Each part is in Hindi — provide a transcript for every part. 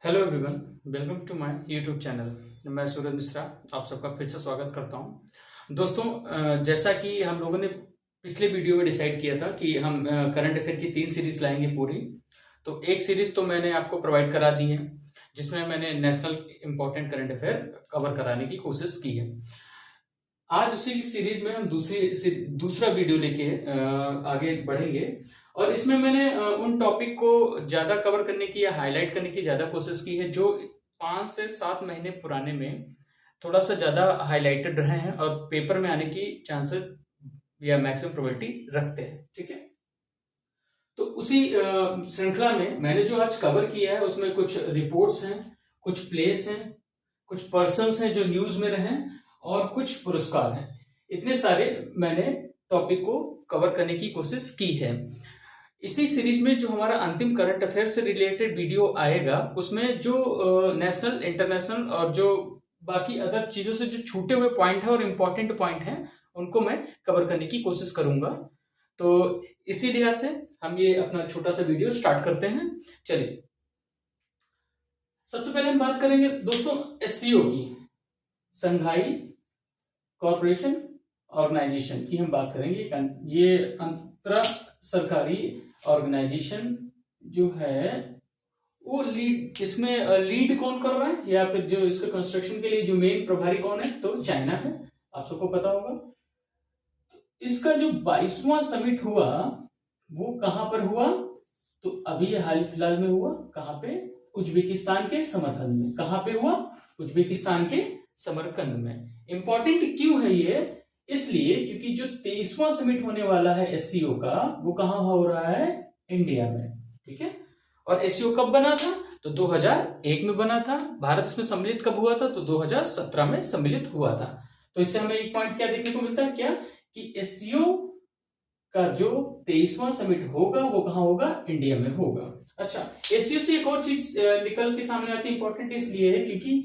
Hello everyone, welcome to my YouTube channel. मैं सूरज मिश्रा आप सबका फिर से स्वागत करता हूं। दोस्तों, जैसा कि हम लोगों ने पिछले वीडियो में डिसाइड किया था कि हम करंट अफेयर की 3 सीरीज लाएंगे पूरी। तो एक सीरीज तो मैंने आपको प्रोवाइड करा दी है, जिसमें मैंने national important current affair cover कराने की कोशिश की है। आज उसी सीरीज में हम दूसरा वीडियो लेके आगे बढ़ेंगे। और इसमें मैंने उन टॉपिक को ज्यादा कवर करने की या हाईलाइट करने की ज्यादा कोशिश की है जो 5 से 7 महीने पुराने में थोड़ा सा ज्यादा हाईलाइटेड रहे हैं और पेपर में आने की चांसेस या मैक्सिमम प्रोबेबिलिटी रखते हैं। ठीक है, तो उसी श्रृंखला में मैंने जो आज कवर किया है उसमें कुछ रिपोर्ट्स हैं, कुछ प्लेस हैं, कुछ पर्सन्स हैं जो न्यूज में रहे और कुछ पुरस्कार हैं। इतने सारे मैंने टॉपिक को कवर करने की कोशिश की है। इसी सीरीज में जो हमारा अंतिम करंट अफेयर से रिलेटेड वीडियो आएगा उसमें जो नेशनल, इंटरनेशनल और जो बाकी अदर चीजों से जो छूटे हुए पॉइंट है और इम्पोर्टेंट पॉइंट हैं उनको मैं कवर करने की कोशिश करूंगा। तो इसी लिहाज से हम ये अपना छोटा सा वीडियो स्टार्ट करते हैं। चलिए, सबसे पहले हम बात करेंगे दोस्तों एससीओ की, संघाई कॉरपोरेशन ऑर्गेनाइजेशन की हम बात करेंगे। ये अंतरा सरकारी ऑर्गेनाइजेशन जो है वो इसमें लीड कौन कर रहा है या फिर जो इसके कंस्ट्रक्शन के लिए जो मेन प्रभारी कौन है, तो चाइना है, आप सबको पता होगा। इसका जो 22वां समिट हुआ वो कहां पर हुआ, तो अभी हाल फिलहाल में हुआ कहां पे, उज्बेकिस्तान के समरकंद में। कहां पे हुआ, उज्बेकिस्तान के समरकंद में। इंपॉर्टेंट क्यों है ये, इसलिए क्योंकि जो 23वां समिट होने वाला है एससीओ का वो कहां हो रहा है, इंडिया में। ठीक है, और एससीओ कब बना था, तो 2001 में बना था। भारत इसमें सम्मिलित कब हुआ था, तो 2017 में सम्मिलित हुआ था। तो इससे हमें एक पॉइंट क्या देखने को मिलता है, क्या कि एससीओ का जो 23वां समिट होगा वो कहां होगा, इंडिया में होगा। अच्छा, एससीओ से एक और चीज निकल के सामने आती है, इंपॉर्टेंट इसलिए है क्योंकि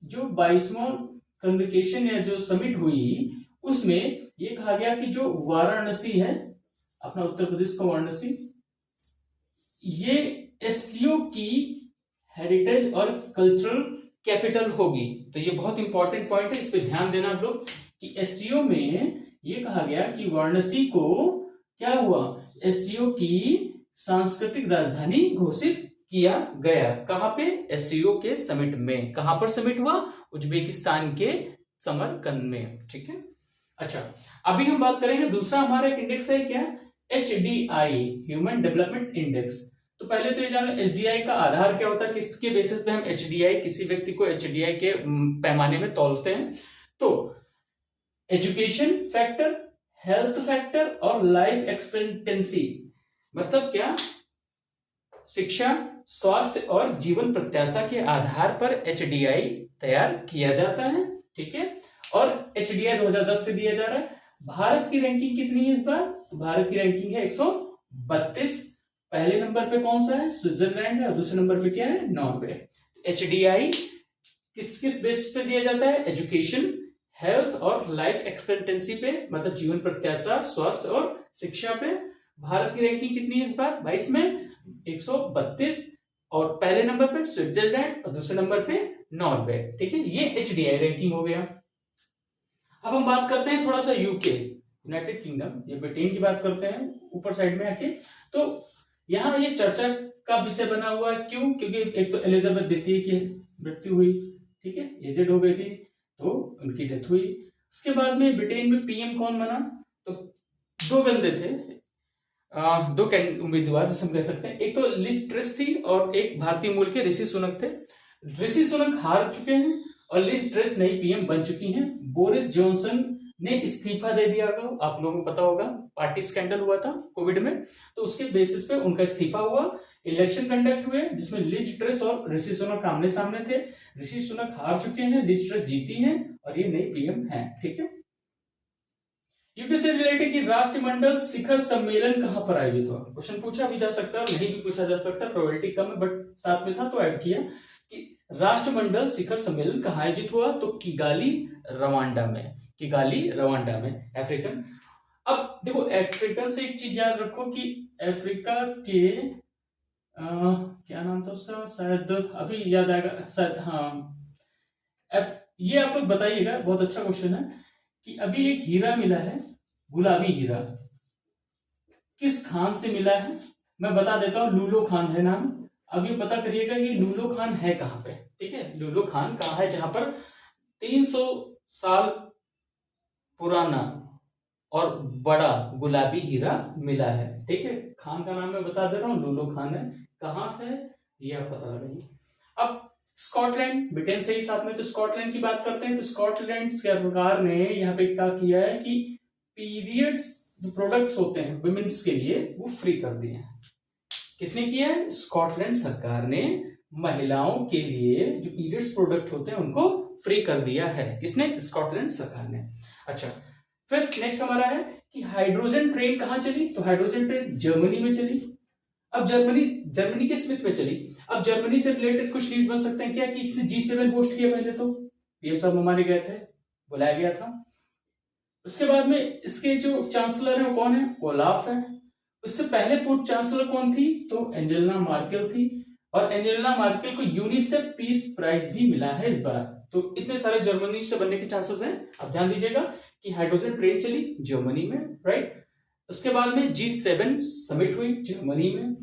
जो 22वां कन्वोकेशन या जो समिट हुई उसमें ये कहा गया कि जो वाराणसी है, अपना उत्तर प्रदेश का वाराणसी, ये एससीओ की हेरिटेज और कल्चरल कैपिटल होगी। तो ये बहुत इंपॉर्टेंट पॉइंट है, इस पे ध्यान देना आप लोग कि एससीओ में ये कहा गया कि वाराणसी को क्या हुआ, एससीओ की सांस्कृतिक राजधानी घोषित किया गया। कहां पे, एससीओ के समिट में। कहां पर समिट हुआ, उज्बेकिस्तान के समरकंद में। ठीक है, अच्छा अभी हम बात करेंगे दूसरा हमारा एक इंडेक्स है, क्या, एचडीआई, ह्यूमन डेवलपमेंट इंडेक्स। तो पहले तो ये जानो एचडीआई का आधार क्या होता है, किसके बेसिस पे हम एचडीआई, किसी व्यक्ति को एचडीआई के पैमाने में तौलते हैं। तो एजुकेशन फैक्टर, हेल्थ फैक्टर और लाइफ एक्सपेक्टेंसी, मतलब क्या, शिक्षा, स्वास्थ्य और जीवन प्रत्याशा के आधार पर एचडीआई तैयार किया जाता है। ठीक है, और एचडीआई 2010 से दिया जा रहा है। भारत की रैंकिंग कितनी है इस बार, तो भारत की रैंकिंग है 132। पहले नंबर पे कौन सा है, स्विट्जरलैंड है, और दूसरे नंबर पे क्या है, नॉर्वे। एचडीआई किस किस बेसिस पे दिया जाता है, एजुकेशन, हेल्थ और लाइफ एक्सपेक्टेंसी पे, मतलब जीवन प्रत्याशा, स्वास्थ्य और शिक्षा पे। भारत की रैंकिंग कितनी है इस बार 22 में, 132, और पहले नंबर पे स्विट्जरलैंड और दूसरे नंबर पे नॉर्वे। ठीक है, ये एचडीआई रैंकिंग हो गया। अब हम बात करते हैं थोड़ा सा यूके, यूनाइटेड किंगडम, ये ब्रिटेन की बात करते हैं ऊपर साइड में आके। तो यहाँ ये चर्चा का विषय बना हुआ है, क्यों, क्योंकि एक तो एलिजाबेथ द्वितीय की मृत्यु हुई, ठीक है, एजेड हो गई थी तो उनकी डेथ हुई। उसके बाद में ब्रिटेन में पीएम कौन बना, तो दो बंदे थे, दो उम्मीदवार जिसे हम कह सकते हैं, एक तो लिज ट्रस थी और एक भारतीय मूल के ऋषि सुनक थे। ऋषि सुनक हार चुके हैं और लिज ट्रस नई पीएम बन चुकी हैं। बोरिस जॉनसन ने इस्तीफा दे दिया, आप लोगों को पता होगा, पार्टी स्कैंडल हुआ था कोविड में, तो उसके बेसिस पे उनका इस्तीफा हुआ। इलेक्शन कंडक्ट हुए जिसमें लिज ट्रस और ऋषि सुनक आमने सामने थे। ऋषि सुनक हार चुके हैं, लिज ट्रस जीती हैं और ये नई पीएम है। ठीक है, यूके से रिलेटेड कि राष्ट्रमंडल शिखर सम्मेलन कहां पर आयोजित हुआ, क्वेश्चन पूछा भी जा सकता है और नहीं भी पूछा जा सकता है, प्रोबेबिलिटी कम है बट साथ में था तो ऐड किया कि राष्ट्रमंडल शिखर सम्मेलन कहां आयोजित हुआ, तो किगाली रवांडा में, किगाली रवांडा में, अफ्रीकन। अब देखो अफ्रीकन से एक चीज याद रखो कि अफ्रीका के क्या नाम था उसका, शायद अभी याद आएगा शायद, हाँ एफ। ये आप लोग बताइएगा, बहुत अच्छा क्वेश्चन है कि अभी एक हीरा मिला है, गुलाबी हीरा, किस खान से मिला है। मैं बता देता हूँ, लूलो खान है नाम। अब ये पता करिएगा कि लूलो खान है कहाँ पे, ठीक है। लूलो खान कहाँ है, जहां पर 300 साल पुराना और बड़ा गुलाबी हीरा मिला है, ठीक है। खान का नाम मैं बता दे रहा हूँ, लूलो खान है। कहाँ से है ये आप पता लगाइए। अब स्कॉटलैंड, ब्रिटेन से ही साथ में, तो स्कॉटलैंड की बात करते हैं। तो स्कॉटलैंड सरकार ने यहाँ पे क्या किया है कि पीरियड्स जो प्रोडक्ट्स होते हैं वुमेन्स के लिए, वो फ्री कर दिए हैं। किसने किया है, स्कॉटलैंड सरकार ने महिलाओं के लिए जो पीरियड्स प्रोडक्ट होते हैं उनको फ्री कर दिया है। किसने, स्कॉटलैंड सरकार ने। अच्छा, फिर नेक्स्ट हमारा है कि हाइड्रोजन ट्रेन कहां चली, तो हाइड्रोजन ट्रेन जर्मनी में चली। अब जर्मनी के स्मिथ में चली। अब जर्मनी से रिलेटेड कुछ न्यूज बन सकते हैं क्या, कि इसने G7 होस्ट किया पहले, तो पीएम साहब हमारे गए थे, बुलाया गया था। उसके बाद में इसके जो चांसलर है वो कौन है, ओलाफ है। उससे पहले पूर्व चांसलर कौन थी, तो एंजेलिना मार्केल थी। और एंजेलिना मार्केल को यूनिसेफ पीस प्राइज भी मिला है इस बार। तो इतने सारे जर्मनी से बनने के चांसेस हैं। अब ध्यान दीजिएगा कि हाइड्रोजन ट्रेन चली जर्मनी में, राइट। उसके बाद में G7 समिट हुई जर्मनी में।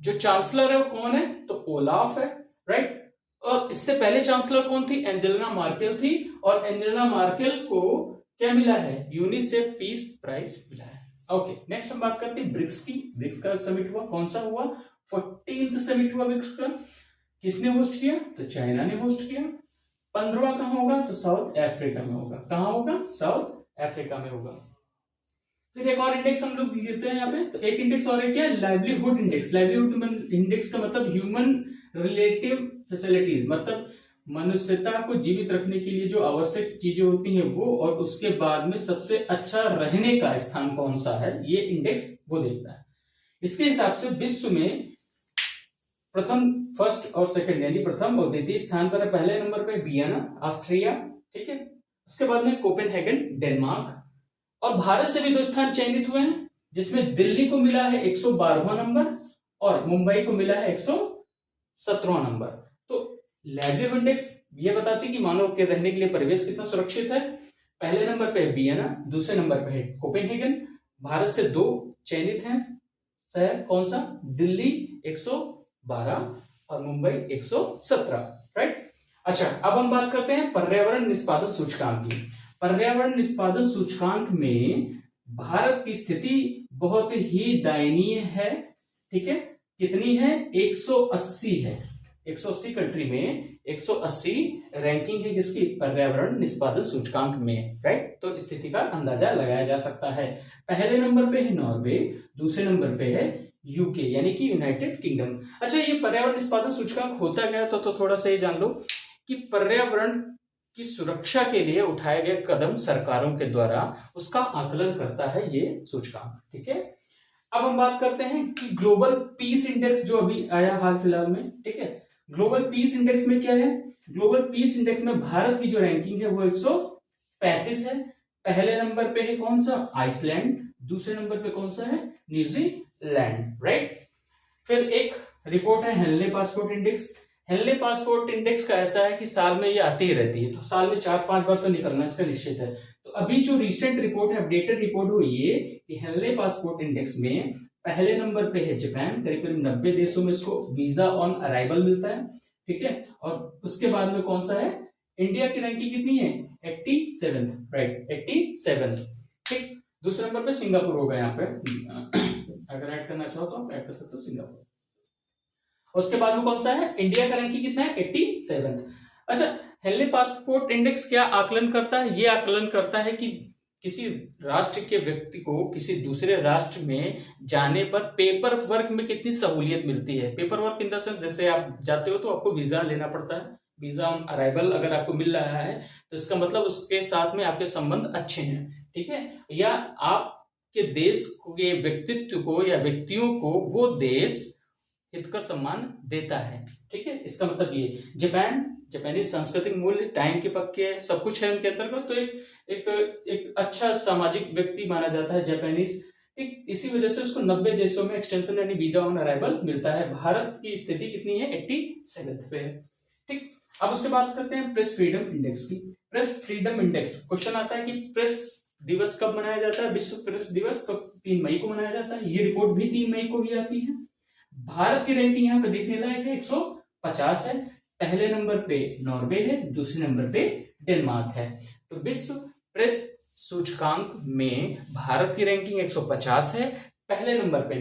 जो चांसलर है वो कौन है, तो ओलाफ है, राइट। और इससे पहले चांसलर कौन थी, एंजेलिना मार्केल थी। और एंजेलिना मार्केल को क्या मिला है, यूनिसेफ पीस प्राइज मिला है। ओके, नेक्स्ट हम बात करते हैं ब्रिक्स की। ब्रिक्स का समिट हुआ, कौन सा हुआ, 14th समिट हुआ ब्रिक्स का। किसने होस्ट किया, तो चाइना ने होस्ट किया। 15वां कहां होगा, तो साउथ अफ्रीका में होगा। कहां होगा, साउथ अफ्रीका में होगा। फिर एक और इंडेक्स हम लोग लेते हैं यहाँ पे, तो एक इंडेक्स और है क्या, लाइवलीहुड इंडेक्स। लाइवलीहुड इंडेक्स का मतलब ह्यूमन रिलेटिव फैसिलिटीज, मतलब मनुष्यता को जीवित रखने के लिए जो आवश्यक चीजें होती हैं वो, और उसके बाद में सबसे अच्छा रहने का स्थान कौन सा है, ये इंडेक्स वो देखता है। इसके हिसाब से विश्व में प्रथम, फर्स्ट और सेकंड, यानी प्रथम और द्वितीय स्थान पर है। पहले नंबर पे वियना ऑस्ट्रिया, ठीक है। उसके बाद में कोपेनहेगन डेनमार्क। और भारत से भी 2 स्थान चयनित हुए हैं, जिसमें दिल्ली को मिला है 112वां नंबर और मुंबई को मिला है 117वां नंबर। तो लाइवलीहुड इंडेक्स ये बताती है कि मानव के रहने के लिए परिवेश कितना सुरक्षित है। पहले नंबर पे है वियना, दूसरे नंबर पे है कोपेनहेगन। भारत से 2 चयनित हैं शहर, कौन सा, दिल्ली 112 और मुंबई 117, राइट। अच्छा, अब हम बात करते हैं पर्यावरण निष्पादन सूचकांक की। पर्यावरण निष्पादन सूचकांक में भारत की स्थिति बहुत ही दयनीय है, ठीक है। कितनी है, 180 है। 180 कंट्री में 180 रैंकिंग है किसकी, पर्यावरण निष्पादन सूचकांक में, राइट। तो स्थिति का अंदाजा लगाया जा सकता है। पहले नंबर पे है नॉर्वे, दूसरे नंबर पे है यूके यानी कि यूनाइटेड किंगडम। अच्छा, ये पर्यावरण निष्पादन सूचकांक होता क्या, तो थोड़ा सा ये जान लो कि पर्यावरण की सुरक्षा के लिए उठाए गए कदम सरकारों के द्वारा, उसका आकलन करता है ये सूचकांक, ठीक है। अब हम बात करते हैं कि ग्लोबल पीस इंडेक्स जो अभी आया हाल फिलहाल में, ठीक है। ग्लोबल पीस इंडेक्स में क्या है, ग्लोबल पीस इंडेक्स में भारत की जो रैंकिंग है वो 135 है। पहले नंबर पे है कौन सा, आइसलैंड। दूसरे नंबर पे कौन सा है, न्यूजीलैंड, राइट। फिर एक रिपोर्ट है Henley passport index. Henley passport index का ऐसा है कि साल में ये आती ही रहती है, तो साल में 4-5 बार तो निकलना इसका निश्चित है। तो अभी जो रिसेंट रिपोर्ट है, अपडेटेड रिपोर्ट हुई है कि हेनले पासपोर्ट इंडेक्स में पहले नंबर पे है जापान, करीब 90 देशों में इसको वीजा ऑन अराइवल मिलता है, ठीक है। और उसके बाद में कौन सा है, इंडिया की रैंकिंग कितनी है, 87, राइट, 87, ठीक। दूसरे नंबर पे सिंगापुर होगा यहाँ पे, अगर ऐड करना चाहो तो आप ऐड कर सकते हो सिंगापुर। उसके बाद में कौन सा है, इंडिया का रैंकिंग कितना है, 87। अच्छा, हेनले पासपोर्ट इंडेक्स क्या आकलन करता है, ये आकलन करता है कि किसी राष्ट्र के व्यक्ति को किसी दूसरे राष्ट्र में जाने पर पेपर वर्क में कितनी सहूलियत मिलती है। Paper work in the sense, जैसे आप जाते हो तो आपको वीजा लेना पड़ता है, वीजा ऑन अराइवल अगर आपको मिल रहा है तो इसका मतलब उसके साथ में आपके संबंध अच्छे हैं, ठीक है। या आपके देश के व्यक्तित्व को या व्यक्तियों को वो देश हितकर सम्मान देता है, ठीक है। इसका मतलब ये जापानी सांस्कृतिक मूल्य, टाइम के पक्के, सब कुछ है उनके अंतर्गत। तो एक अच्छा सामाजिक व्यक्ति माना जाता है जापानीज, ठीक, इसी वजह से उसको 90 देशों में एक्सटेंशन यानी वीजा ऑन अराइवल मिलता है। भारत की स्थिति कितनी है, 87 पे है। ठीक, अब उसके बात करते हैं प्रेस फ्रीडम इंडेक्स की। प्रेस फ्रीडम इंडेक्स, क्वेश्चन आता है कि प्रेस दिवस कब मनाया जाता है, विश्व प्रेस दिवस तो 3 मई को मनाया जाता है। ये रिपोर्ट भी 3 मई को ही आती है। भारत की रैंकिंग यहाँ पे देखने लायक है, 150 है। पहले नंबर पे नॉर्वे है, दूसरे नंबर पे डेनमार्क है। तो विश्व प्रेस सूचकांक में भारत की रैंकिंग 150 है, पहले नंबर पे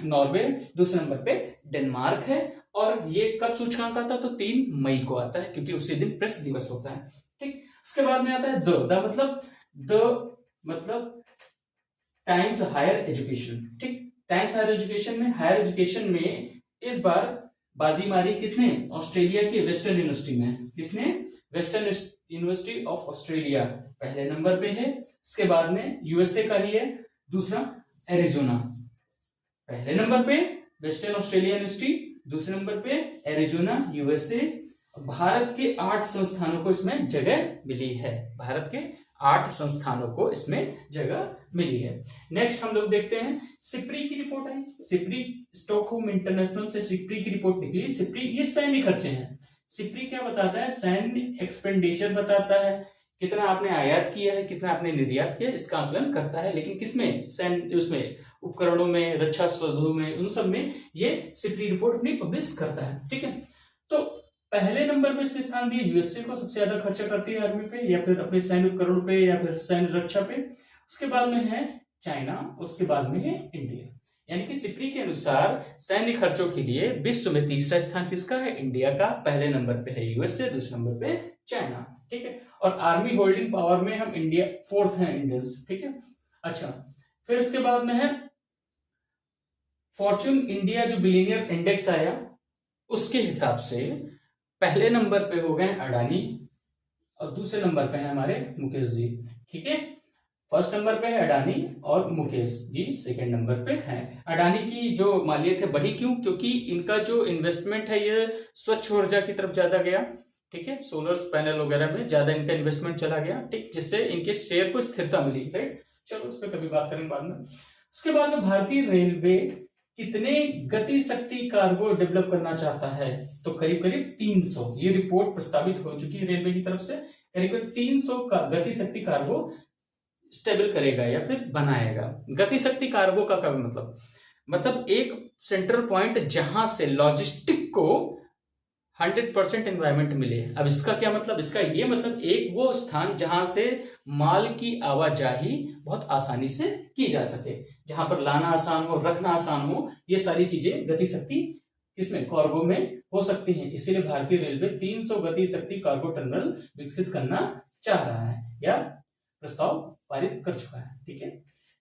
नॉर्वे, दूसरे नंबर पे डेनमार्क है। और ये कब सूचकांक आता है, तो 3 मई को आता है, क्योंकि उसी दिन प्रेस दिवस होता है। ठीक, उसके बाद में आता है द मतलब टाइम्स हायर एजुकेशन। ठीक, टाइम्स हायर एजुकेशन में, हायर एजुकेशन में इस बार बाजी मारी किसने, ऑस्ट्रेलिया की वेस्टर्न यूनिवर्सिटी में। किसने, वेस्टर्न यूनिवर्सिटी ऑफ ऑस्ट्रेलिया पहले नंबर पे है। इसके बाद में यूएसए का ही है दूसरा, एरिजोना पहले नंबर पे, वेस्टर्न ऑस्ट्रेलिया यूनिवर्सिटी दूसरे नंबर पे, एरिजोना यूएसए। भारत के 8 संस्थानों को इसमें जगह मिली है। भारत के 8 संस्थानों को इसमें जगह मिली है। नेक्स्ट हम लोग देखते हैं सिप्री की रिपोर्ट आई। सिप्री, स्टॉकहोम इंटरनेशनल से सिप्री की रिपोर्ट निकली। सिप्री ये सैन्य खर्चे हैं। सिप्री क्या बताता है, सैन्य एक्सपेंडिचर बताता है, कितना आपने आयात किया है, कितना आपने निर्यात किया, इसका आकलन करता है। लेकिन किसमें, सैन्य उसमें, उपकरणों में, रक्षा साधनों में, उन सब में ये सिप्री रिपोर्ट अपनी पब्लिश करता है। ठीक है, तो पहले नंबर पे इसमें स्थान दिए यूएसए को, सबसे ज्यादा खर्चा करती है आर्मी पे या फिर अपने सैन्य उपकरणों पे या फिर सैन्य रक्षा पे। उसके बाद में है चाइना, उसके बाद में है इंडिया। यानी कि सिप्री के अनुसार सैन्य खर्चों के लिए विश्व में तीसरा स्थान किसका है, इंडिया का। पहले नंबर पे है यूएसए, दूसरे नंबर पे चाइना। ठीक है, और आर्मी होल्डिंग पावर में हम इंडिया 4th है, इंडियंस। ठीक है, अच्छा, फिर उसके बाद में है फॉर्च्यून इंडिया जो बिलियनियर इंडेक्स आया, उसके हिसाब से पहले नंबर पे हो गए अडानी और दूसरे नंबर पे है हमारे मुकेश जी। ठीक है, फर्स्ट नंबर पे है अडानी और मुकेश जी सेकंड नंबर पे है। अडानी की जो मालियत है बढ़ी, क्यों, क्योंकि इनका जो इन्वेस्टमेंट है ये स्वच्छ ऊर्जा की तरफ ज्यादा गया। ठीक है, सोलर पैनल वगैरह में ज्यादा इनका इन्वेस्टमेंट चला गया। ठीक, जिससे इनके शेयर को स्थिरता मिली। राइट, चलो उस पर कभी बात करेंगे बाद में। उसके बाद में भारतीय रेलवे कितने गति शक्ति कार्गो डेवलप करना चाहता है, तो करीब करीब 300। ये रिपोर्ट प्रस्तावित हो चुकी है रेलवे की तरफ से, करीब करीब 300 का गति शक्ति कार्गो स्टेबल करेगा या फिर बनाएगा। गति शक्ति कार्गो का क्या मतलब एक सेंट्रल पॉइंट जहां से लॉजिस्टिक को 100% एनवायरमेंट मिले। अब इसका क्या मतलब, इसका ये मतलब एक वो स्थान जहां से माल की आवाजाही बहुत आसानी से की जा सके, जहां पर लाना आसान हो, रखना आसान हो, ये सारी चीजें गति शक्ति किसमें, कार्गो में हो सकती हैं। इसीलिए भारतीय रेलवे 300 गति शक्ति कार्गो टर्मिनल विकसित करना चाह रहा है या प्रस्ताव पारित कर चुका है। ठीक है,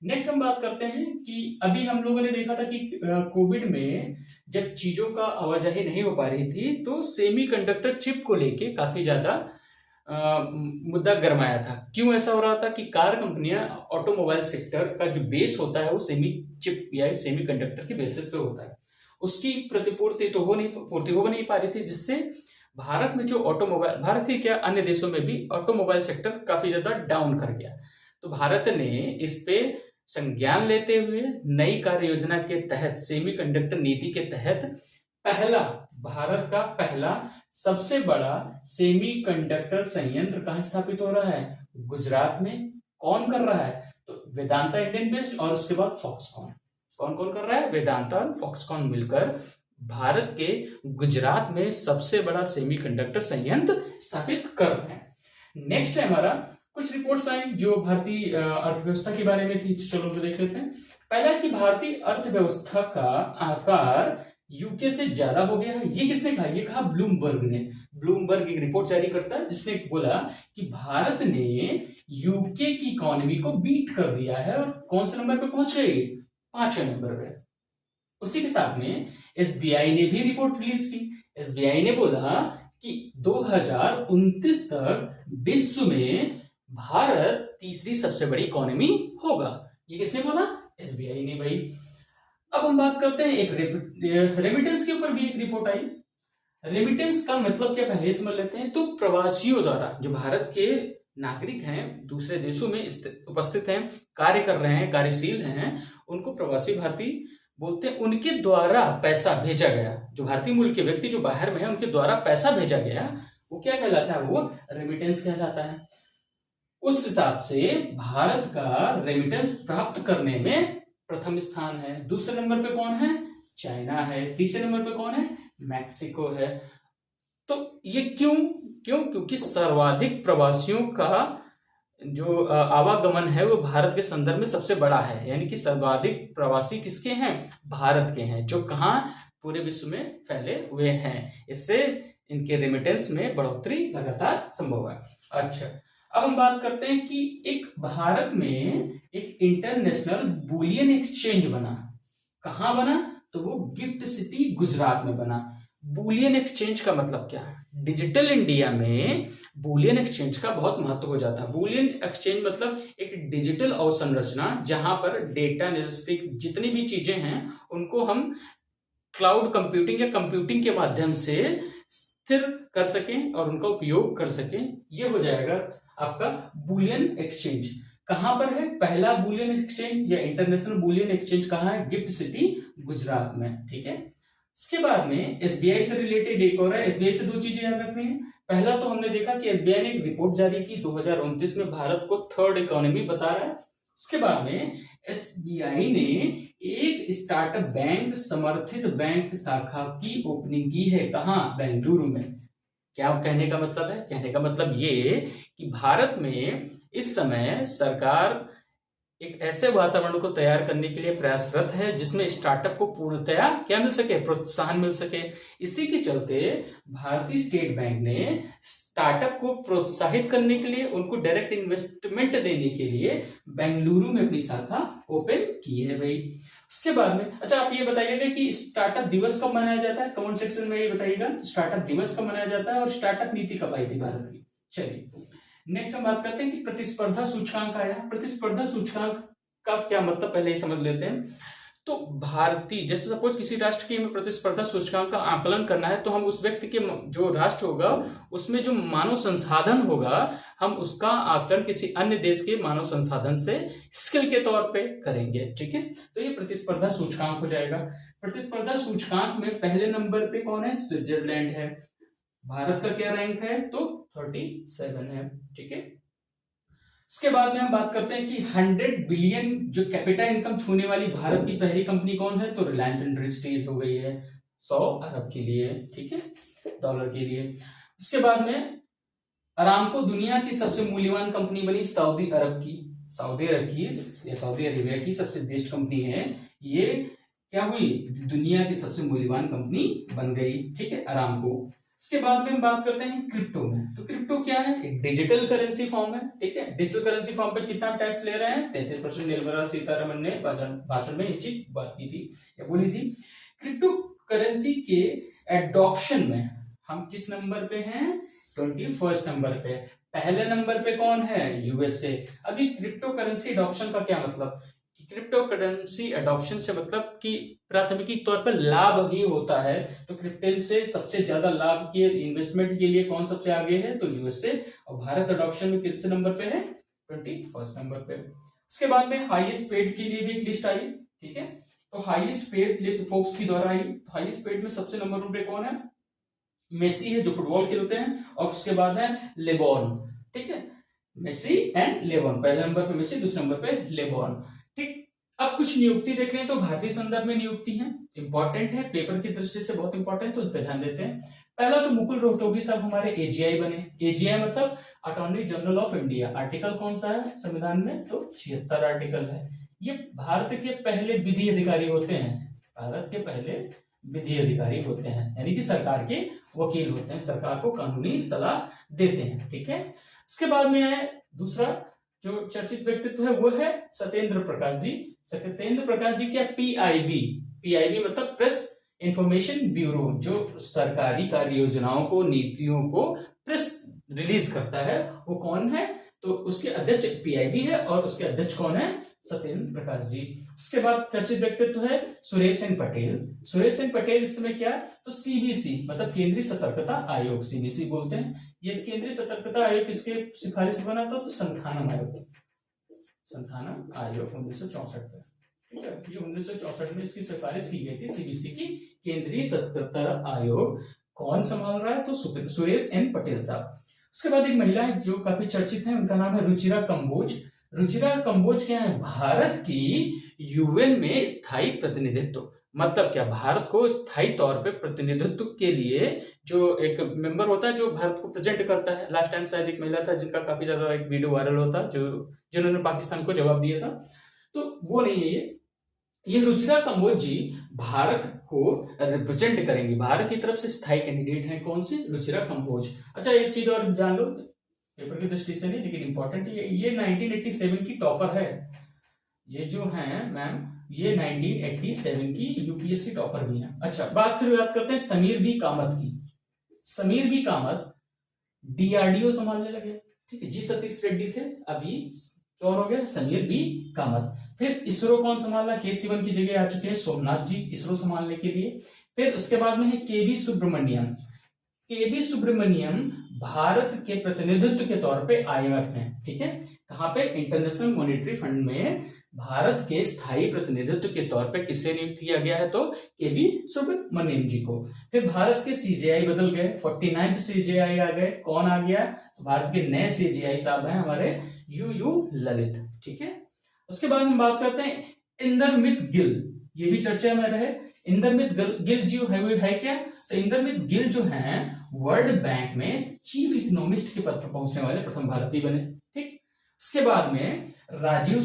नेक्स्ट हम बात करते हैं कि अभी हम लोगों ने देखा था कि कोविड में जब चीजों का आवाजाही नहीं हो पा रही थी तो सेमीकंडक्टर चिप को लेके काफी ज्यादा मुद्दा गरमाया था। क्यों ऐसा हो रहा था कि कार कंपनियां, ऑटोमोबाइल सेक्टर का जो बेस होता है वो सेमी चिप या सेमीकंडक्टर के बेसिस पे होता है, उसकी प्रतिपूर्ति तो हो नहीं पा रही थी, जिससे भारत में जो ऑटोमोबाइल, भारत ही क्या अन्य देशों में भी ऑटोमोबाइल सेक्टर काफी ज्यादा डाउन कर गया। तो भारत ने इस पे संज्ञान लेते हुए नई कार्य योजना के तहत, सेमीकंडक्टर नीति के तहत भारत का पहला सबसे बड़ा सेमीकंडक्टर संयंत्र कहां स्थापित हो रहा है, गुजरात में। कौन कर रहा है, तो वेदांता इंडियन बेस्ड और उसके बाद फॉक्सकॉन। कौन कर रहा है, वेदांता और फॉक्सकॉन मिलकर भारत के गुजरात में सबसे बड़ा सेमीकंडक्टर संयंत्र स्थापित कर रहे हैं। नेक्स्ट है हमारा कुछ रिपोर्ट्स आई जो भारतीय अर्थव्यवस्था के बारे में थी, चलो तो देख लेते हैं। पहला कि भारतीय अर्थव्यवस्था का आकार यूके से ज्यादा हो गया है। ये किसने कहा, ये कहा ब्लूमबर्ग ने। ब्लूमबर्ग एक रिपोर्ट जारी करता है जिसने बोला कि भारत ने यूके की इकोनॉमी को बीट कर दिया है और कौन से नंबर पे पहुंच गई, 5वें नंबर पे। उसी के साथ में एसबीआई ने भी रिपोर्ट रिलीज की। एसबीआई ने बोला कि 2029 तक विश्व में भारत तीसरी सबसे बड़ी इकोनॉमी होगा। ये किसने बोला, एसबीआई ने भाई। अब हम बात करते हैं एक रेमिटेंस के ऊपर भी एक रिपोर्ट आई। रेमिटेंस का मतलब क्या पहले समझ लेते हैं। तो प्रवासियों द्वारा, जो भारत के नागरिक हैं, दूसरे देशों में उपस्थित हैं, कार्य कर रहे हैं, कार्यशील हैं, उनको प्रवासी भारतीय बोलते हैं। उनके द्वारा पैसा भेजा गया, जो भारतीय मूल के व्यक्ति जो बाहर में है उनके द्वारा पैसा भेजा गया, वो क्या कहलाता है? वो रेमिटेंस कहलाता है। उस हिसाब से भारत का रेमिटेंस प्राप्त करने में प्रथम स्थान है। दूसरे नंबर पे कौन है? चाइना है। तीसरे नंबर पे कौन है? मैक्सिको है। तो ये क्यों? क्योंकि सर्वाधिक प्रवासियों का जो आवागमन है वो भारत के संदर्भ में सबसे बड़ा है, यानी कि सर्वाधिक प्रवासी किसके हैं? भारत के हैं, जो कहाँ? पूरे विश्व में फैले हुए हैं। इससे इनके रेमिटेंस में बढ़ोतरी लगातार संभव है। अच्छा, अब हम बात करते हैं कि एक भारत में एक इंटरनेशनल बुलियन एक्सचेंज बना। कहाँ बना? तो वो गिफ्ट सिटी गुजरात में बना। बुलियन एक्सचेंज का मतलब क्या है? डिजिटल इंडिया में बुलियन एक्सचेंज का बहुत महत्व हो जाता है। बुलियन एक्सचेंज मतलब एक डिजिटल अवसंरचना जहां पर डेटा जितनी भी चीजें हैं उनको हम क्लाउड कंप्यूटिंग या कंप्यूटिंग के माध्यम से स्थिर कर सकें और उनका उपयोग कर सकें। ये हो जाएगा आपका बुलियन एक्सचेंज। कहां पर है पहला बुलियन एक्सचेंज या इंटरनेशनल बुलियन एक्सचेंज? कहां है? गिफ्ट सिटी गुजरात में। ठीक है। इसके बाद में एसबीआई से रिलेटेड एक और है। एसबीआई से दो चीजें याद रखनी है। पहला तो हमने देखा कि एसबीआई ने एक रिपोर्ट जारी की 2029 में, भारत को थर्ड इकोनॉमी बता रहा है। उसके बाद में एसबीआई ने एक स्टार्टअप बैंक समर्थित बैंक शाखा की ओपनिंग की है। कहां? बेंगलुरु में। क्या कहने का मतलब है? कहने का मतलब ये कि भारत में इस समय सरकार एक ऐसे वातावरण को तैयार करने के लिए प्रयासरत है जिसमें स्टार्टअप को पूर्णतया क्या मिल सके? प्रोत्साहन मिल सके। इसी के चलते भारतीय स्टेट बैंक ने स्टार्टअप को प्रोत्साहित करने के लिए, उनको डायरेक्ट इन्वेस्टमेंट देने के लिए बेंगलुरु में अपनी शाखा ओपन की है भाई। उसके बाद में अच्छा, आप ये बताइएगा कि स्टार्टअप दिवस कब मनाया जाता है? कमेंट सेक्शन में ये बताइएगा स्टार्टअप दिवस कब मनाया जाता है और स्टार्टअप नीति कब आई थी भारत की। चलिए नेक्स्ट हम बात करते हैं कि प्रतिस्पर्धा सूचकांक आया। प्रतिस्पर्धा सूचकांक का क्या मतलब पहले ही समझ लेते हैं। तो भारतीय, जैसे सपोज किसी राष्ट्र की हमें प्रतिस्पर्धा सूचकांक का आकलन करना है तो हम उस व्यक्ति के जो राष्ट्र होगा उसमें जो मानव संसाधन होगा हम उसका आकलन किसी अन्य देश के मानव संसाधन से स्किल के तौर पे करेंगे। ठीक है, तो ये प्रतिस्पर्धा सूचकांक हो जाएगा। प्रतिस्पर्धा सूचकांक में पहले नंबर पे कौन है? स्विट्जरलैंड है। भारत का क्या रैंक है? तो 37 है। ठीक है, इसके बाद में हम बात करते हैं कि 100 बिलियन जो कैपिटा इनकम छूने वाली भारत की पहली कंपनी कौन है? तो रिलायंस इंडस्ट्रीज हो गई है 100 अरब के लिए। ठीक है, डॉलर के लिए। इसके बाद में अरामको दुनिया की सबसे मूल्यवान कंपनी बनी सऊदी अरब की। सऊदी अरेबिया की सबसे बेस्ट कंपनी है ये। क्या हुई? दुनिया की सबसे मूल्यवान कंपनी बन गई। ठीक है, अरामको। इसके बाद में हम बात करते हैं क्रिप्टो में। तो क्रिप्टो क्या है? एक डिजिटल करेंसी फॉर्म है। ठीक है, डिजिटल करेंसी फॉर्म पे कितना टैक्स ले रहे हैं? 33%। निर्मला सीतारमण ने भाषण में ये चीज बात की थी या बोली थी। क्रिप्टो करेंसी के एडॉप्शन में हम किस नंबर पे हैं? 21 नंबर पे। पहले नंबर पे कौन है? यूएसए। अभी क्रिप्टो करेंसी एडॉप्शन का क्या मतलब? क्रिप्टो करेंसी एडॉप्शन से मतलब कि प्राथमिकी तौर पर लाभ ही होता है। तो क्रिप्टो से सबसे ज्यादा लाभ के इन्वेस्टमेंट के लिए कौन सबसे आगे है? तो यूएसए। और भारत एडॉप्शन में किस नंबर पे है? 21 नंबर पे। उसके बाद में हाईएस्ट पेड के लिए भी एक लिस्ट आई। ठीक है, तो हाईएस्ट पेड लिस्ट फोर्ब्स के द्वारा आई। तो हाईएस्ट पेड में सबसे नंबर पे कौन है? मेसी है जो फुटबॉल खेलते हैं। और उसके बाद है लेबॉन। ठीक है, मेसी एंड लेबॉन। पहले नंबर पे मेसी, दूसरे नंबर पे लेबॉन। ठीक, अब कुछ नियुक्ति देख लें तो भारतीय संदर्भ में नियुक्ति है, इंपॉर्टेंट है, पेपर की दृष्टि से बहुत इंपॉर्टेंट, तो उस पर ध्यान देते हैं। पहला तो मुकुल रोहतगी साहब हमारे एजीआई बने। एजीआई मतलब attorney general of India. Article कौन सा है संविधान में? तो 76 आर्टिकल है। ये भारत के पहले विधि अधिकारी होते हैं। भारत के पहले विधि अधिकारी होते हैं, यानी कि सरकार के वकील होते हैं, सरकार को कानूनी सलाह देते हैं। ठीक है, इसके बाद में है दूसरा जो चर्चित व्यक्तित्व है वो है सत्येंद्र प्रकाश जी। सत्येंद्र प्रकाश जी क्या? पीआईबी मतलब प्रेस इंफॉर्मेशन ब्यूरो, जो सरकारी कार्य योजनाओं को, नीतियों को प्रेस रिलीज करता है, वो कौन है? तो उसके अध्यक्ष पीआईबी है और उसके अध्यक्ष कौन है? सत्येंद्र प्रकाश जी। उसके बाद चर्चित व्यक्तित्व है सुरेश एन पटेल। सुरेश एन पटेल इस समय क्या है? तो सीबीसी मतलब केंद्रीय सतर्कता आयोग, सीबीसी बोलते हैं। ये केंद्रीय सतर्कता आयोग किसके सिफारिश पर बना था? तो संथानम आयोग, संथानम आयोग 1964 में, ठीक है। ये 1964 में इसकी सिफारिश की गई थी, सीबीसी की केंद्रीय सतर्कता आयोग। कौन संभाल रहा है? तो सुरेश एन पटेल साहब। उसके बाद एक महिला है जो काफी चर्चित है, उनका नाम है रुचिरा कंबोज। रुचिरा कंबोज क्या है? भारत की यूएन में स्थायी प्रतिनिधित्व, मतलब क्या, भारत को स्थायी तौर पे प्रतिनिधित्व के लिए जो एक मेंबर होता है जो भारत को प्रेजेंट करता है। लास्ट टाइम शायद एक महिला था जिनका काफी ज्यादा एक वीडियो वायरल होता, जो जिन्होंने पाकिस्तान को जवाब दिया था, तो वो नहीं है ये रुचिरा कंबोज जी भारत को रिप्रेजेंट करेंगे, भारत की तरफ से स्थायी कैंडिडेट हैं। कौन सी? रुचिरा कंबोज। अच्छा एक चीज और जान लो, पेपर की दृष्टि से नहीं लेकिन इंपॉर्टेंट, ये 1987 की टॉपर है। ये जो है मैम, ये 1987 की यूपीएससी टॉपर भी है। अच्छा बात करते हैं समीर बी कामत की। समीर बी कामत डीआरडीओ संभालने लगे, ठीक है। जी सतीश रेड्डी थे, अभी कौन हो गया? समीर बी कामत। फिर इसरो कौन संभाला? के सिवन की जगह आ चुके हैं सोमनाथ जी इसरो संभालने के लिए। फिर उसके बाद में है केबी सुब्रमण्यम। केबी सुब्रमण्यम भारत के प्रतिनिधित्व के तौर पे आईएमएफ में, ठीक है, कहां पे? इंटरनेशनल मॉनेटरी फंड में भारत के स्थायी प्रतिनिधित्व के तौर पे किसे नियुक्त किया गया है? तो केबी सुब्रमण्यम जी को। फिर भारत के सीजेआई बदल गए, 49th सीजेआई आ गए। कौन आ गया? भारत के नए सीजेआई साहब हैं हमारे यू ललित, ठीक है। उसके बाद हम बात करते हैं इंदरमित गिल, ये भी चर्चा में रहे। इंदरमित गिल जी है क्या? तो इंदरमित गिल जो है वर्ल्ड बैंक में चीफ इकोनॉमिस्ट के पद पर पहुंचने वाले प्रथम भारतीय बने, ठीक। उसके बाद में राजीव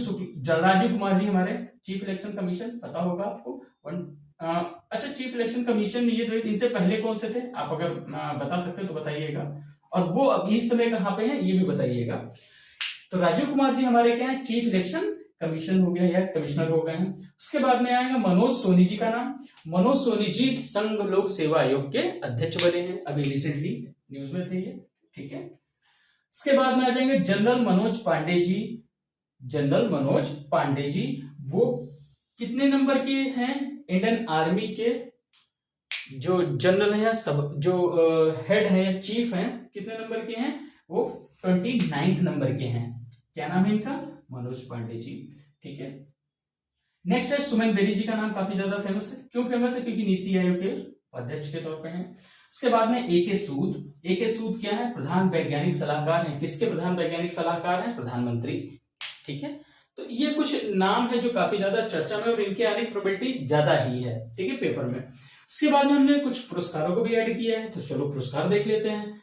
कुमार जी हमारे चीफ इलेक्शन कमीशन, पता होगा आपको। अच्छा चीफ इलेक्शन कमीशन ये इनसे पहले कौन से थे? आप अगर बता सकते हो तो बताइएगा, और वो अब इस समय कहां पे है ये भी बताइएगा। तो राजीव कुमार जी हमारे क्या है? चीफ इलेक्शन कमीशन हो गया या कमिश्नर हो गए हैं। उसके बाद में आएगा मनोज सोनी जी का नाम। मनोज सोनी जी संघ लोक सेवा आयोग के अध्यक्ष बने हैं, अभी रिसेंटली न्यूज में थे ये, ठीक है। उसके बाद में आ जाएंगे जनरल मनोज पांडे जी। जनरल मनोज पांडे जी वो कितने नंबर के हैं? इंडियन आर्मी के जो जनरल है या सब जो हेड है या चीफ है, कितने नंबर के हैं? वो 29th नंबर के हैं। क्या नाम है इनका? मनोज पांडे जी, ठीक है। नेक्स्ट है सुमन बेरी जी का नाम काफी ज्यादा फेमस है। क्यों फेमस है? क्योंकि नीति आयोग के अध्यक्ष के तौर पे हैं। उसके बाद में एके सूद। एके सूद क्या है? प्रधान वैज्ञानिक सलाहकार हैं। किसके प्रधान वैज्ञानिक सलाहकार हैं? प्रधानमंत्री, ठीक है। तो ये कुछ नाम है जो काफी ज्यादा चर्चा में और इनके आने की प्रोबेबिलिटी ज्यादा ही है, ठीक है, पेपर में। उसके बाद में हमने कुछ पुरस्कारों को भी ऐड किया है, तो चलो पुरस्कार देख लेते हैं।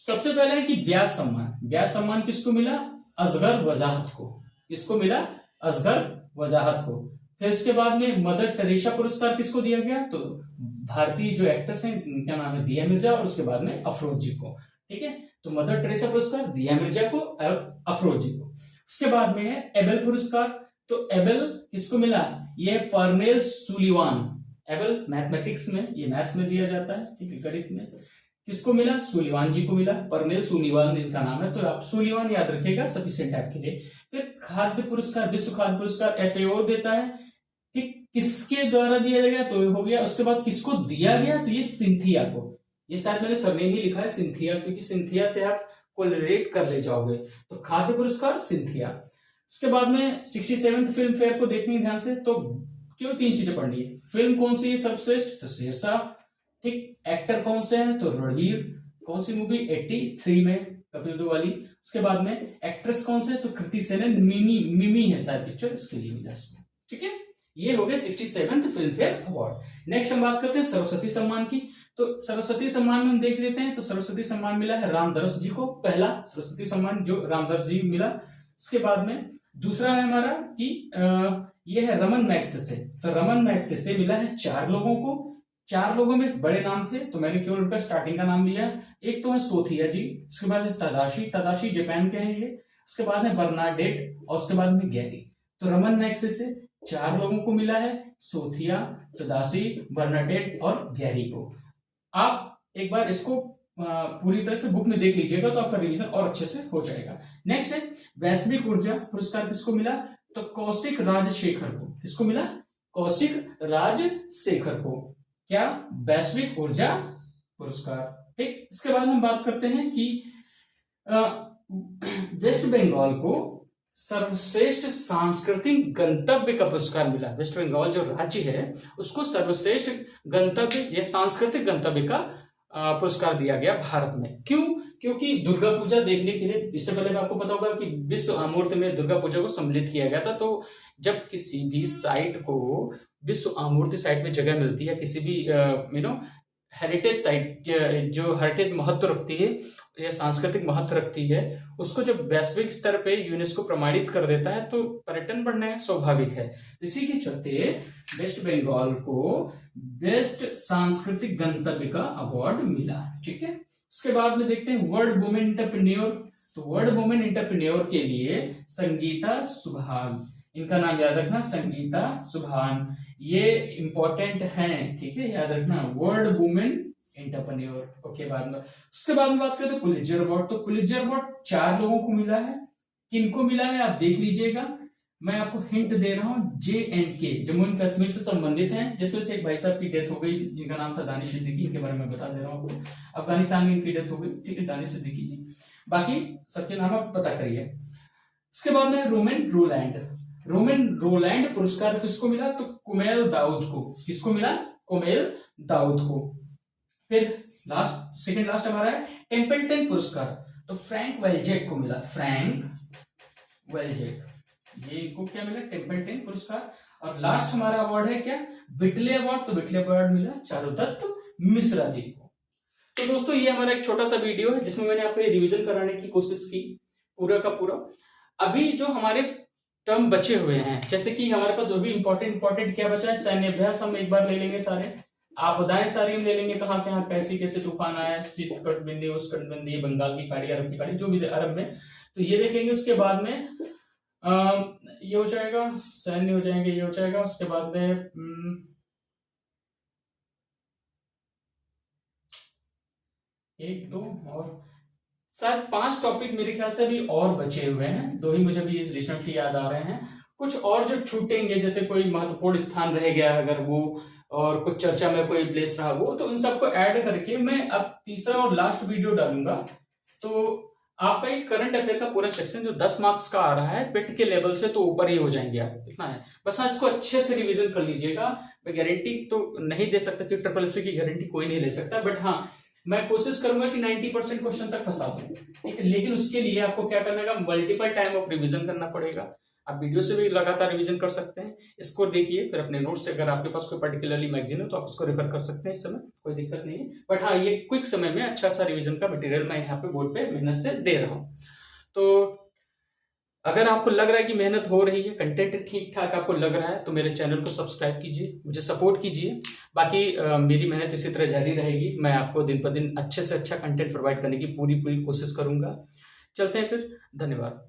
सबसे पहले है कि व्यास सम्मान। व्यास सम्मान किसको मिला? असगर वजाहत को। किसको मिला? असगर वजाहत को। फिर उसके बाद में मदर टेरेसा पुरस्कार किसको दिया गया? तो भारतीय जो एक्ट्रेस हैं उनका नाम है दिया मिर्जा, और उसके बाद में अफरोज जी को, ठीक है। तो मदर टेरेसा पुरस्कार दिया मिर्जा को और अफरोज जी को। उसके बाद में है एबेल पुरस्कार। तो एबेल किसको मिला? ये पर्नेल सुलिवान। एबेल मैथमेटिक्स में, ये मैथ्स में दिया जाता है, ठीक है, गणित में। किसको मिला? सुलिवान जी को मिला। पर्नेल सुलिवान इनका नाम है, तो आप सुलिवान याद रखिएगा सफिशिएंट आपके लिए। फिर खाद्य पुरस्कार, विश्व खाद्य पुरस्कार FAO देता है, ठीक, किसके द्वारा दिया जाएगा? तो हो गया। उसके बाद किसको दिया गया? तो ये सिंथिया को। ये शायद मैंने सरनेम ही लिखा है सिंथिया, क्योंकि सिंथिया से आप कोरिलेट कर ले जाओगे। तो खाद्य पुरस्कार सिंथिया। उसके बाद में 67th फिल्म फेयर को देखेंगे ध्यान से, तो क्यों 3 चीजें पढ़नी है। फिल्म कौन सी है सर्वश्रेष्ठ? तो शेरशाह, ठीक। एक्टर कौन से हैं? तो रणवीर। कौन सी मूवी? 83 में, कपिल देव वाली। उसके बाद में एक्ट्रेस कौन से? तो कृति सेनन। मिमी है शायद पिक्चर, इसके लिए मिला इसको, ठीक है। ये हो गया 67th film fair award. Next हम बात करते हैं सरस्वती सम्मान की। तो सरस्वती सम्मान में हम देख लेते हैं, तो सरस्वती सम्मान मिला है रामदरस जी को, पहला सरस्वती सम्मान जो रामदरस जी मिला। इसके बाद में दूसरा है हमारा कि यह है रमन मैग्सेसे। तो रमन मैग्सेसे मिला है 4 लोगों को। 4 लोगों में बड़े नाम थे, तो मैंने केवल उनका स्टार्टिंग का नाम लिया। एक तो है सोथिया जी, उसके बाद है तदाशी जापान के हैं ये। उसके बाद है बर्नाडेट, और उसके बाद में गैरी। तो रमन मैग्सेसे 4 लोगों को मिला है, सोथिया, तदाशी, बर्नाडेट और गैरी को। आप एक बार इसको पूरी तरह से बुक में देख लीजिएगा तो आपका रिवीजन और अच्छे से हो जाएगा। नेक्स्ट है वैश्विक ऊर्जा पुरस्कार किसको मिला, तो कौशिक राजशेखर को। किसको मिला, कौशिक राजशेखर को, क्या, वैश्विक ऊर्जा पुरस्कार। ठीक, इसके बाद हम बात करते हैं कि वेस्ट बंगाल को सर्वश्रेष्ठ सांस्कृतिक गंतव्य का पुरस्कार मिला। वेस्ट बंगाल जो राज्य है उसको सर्वश्रेष्ठ गंतव्य या सांस्कृतिक गंतव्य का पुरस्कार दिया गया भारत में। क्यों, क्योंकि दुर्गा पूजा देखने के लिए, इससे पहले आपको पता होगा कि विश्व आमूर्त में दुर्गा पूजा को सम्मिलित किया गया था। तो जब किसी भी साइट को विश्व आमूर्ति साइट में जगह मिलती है, किसी भी हेरिटेज साइट जो हेरिटेज महत्व रखती है या सांस्कृतिक महत्व रखती है, उसको जब वैश्विक स्तर पे यूनेस्को प्रमाणित कर देता है तो पर्यटन बढ़ना स्वाभाविक है। इसी के चलते वेस्ट बंगाल को बेस्ट सांस्कृतिक गंतव्य का अवार्ड मिला। ठीक है, इसके बाद में देखते हैं वर्ल्ड वुमेन एंटरप्रेन्योर। तो वर्ल्ड वुमेन एंटरप्रेन्योर के लिए संगीता सुभान, इनका नाम याद रखना, संगीता सुभान, ये इंपॉर्टेंट हैं। ठीक है, याद रखना, वर्ल्ड वुमेन एंटरप्रेन्योर। ओके, बाद में उसके बाद में बात करते हैं पुलित्जर अवार्ड। तो पुलित्जर अवार्ड 4 लोगों को मिला है। किनको मिला है आप देख लीजिएगा, मैं आपको हिंट दे रहा हूँ, JNK जम्मू एंड कश्मीर से संबंधित हैं, जिसमें से एक भाई साहब की डेथ हो गई जिनका नाम था दानिश सिद्दीकी, इनके बारे में बता दे रहा हूँ आपको। अफगानिस्तान में इनकी डेथ हो गई। ठीक है, दानिश सिद्दीकी जी, बाकी सबके नाम आप पता करिए। इसके बाद में रोमेन रोलैंड। रोमेन रोलैंड पुरस्कार किसको मिला, तो कुमेल दाऊद को। किसको मिला, कुमेल दाऊद को। फिर लास्ट, सेकंड लास्ट हमारा है टेम्पल्टन पुरस्कार। तो फ्रैंक वेलजेक को मिला, फ्रैंक वेलजेक, ये इनको क्या मिला, टेम्पल्टन पुरस्कार। और लास्ट हमारा अवार्ड है क्या, विटले अवार्ड। तो विटले अवार्ड मिला चारुदत्त मिश्रा जी को। तो दोस्तों ये हमारा एक छोटा सा वीडियो है जिसमें मैंने आपको रिवीजन कराने की कोशिश की पूरा का पूरा। अभी जो हमारे टर्म बचे हुए हैं, जैसे कि हमारे पास जो भी इंपॉर्टेंट क्या बचा है, सैन्य अभ्यास हम एक बार ले लेंगे, सारे आपदाएं सारी हम ले लेंगे, कहाँ कहाँ कैसे कैसे तूफान आया, शीत कटबंदी, उष्ण कटिबंधी, बंगाल की खाड़ी, अरब की खाड़ी, जो भी अरब में, तो ये देख लेंगे। उसके बाद में ये हो जाएगा, सैन्य हो जाएंगे, ये हो जाएगा। उसके बाद में एक दो और शायद 5 टॉपिक मेरे ख्याल से अभी और बचे हुए हैं, 2 ही मुझे भी रिसेंटली याद आ रहे हैं। कुछ और जो छूटेंगे, जैसे कोई महत्वपूर्ण स्थान रह गया अगर वो, और कुछ चर्चा में कोई प्लेस रहा वो, तो इन सबको ऐड करके मैं अब तीसरा और लास्ट वीडियो डालूंगा। तो आपका एक करंट अफेयर का पूरा सेक्शन जो 10 मार्क्स का आ रहा है, पिट के लेवल से तो ऊपर ही हो जाएंगे आप, इतना है बस। हाँ, इसको अच्छे से रिवीजन कर लीजिएगा। मैं गारंटी तो नहीं दे सकता कि SSS की गारंटी कोई नहीं ले सकता, बट हाँ मैं कोशिश करूंगा कि 90% क्वेश्चन तक फंसा दूं। ठीक है, लेकिन उसके लिए आपको क्या करना है, मल्टीपल टाइम ऑफ रिवीजन करना पड़ेगा। आप वीडियो से भी लगातार रिवीजन कर सकते हैं, इसको देखिए, फिर अपने नोट्स से अगर आपके पास कोई पर्टिकुलरली मैगजीन हो तो आप उसको रेफर कर सकते हैं, इस समय कोई दिक्कत नहीं है। बट हाँ, ये क्विक समय में अच्छा सा रिवीजन का मटेरियल मैं यहाँ पे बोर्ड पे मेहनत से दे रहा हूँ। तो अगर आपको लग रहा है कि मेहनत हो रही है, कंटेंट ठीक ठाक आपको लग रहा है, तो मेरे चैनल को सब्सक्राइब कीजिए, मुझे सपोर्ट कीजिए। बाकी मेरी मेहनत इसी तरह जारी रहेगी, मैं आपको दिन पर दिन अच्छे से अच्छा कंटेंट प्रोवाइड करने की पूरी कोशिश करूंगा। चलते हैं फिर, धन्यवाद।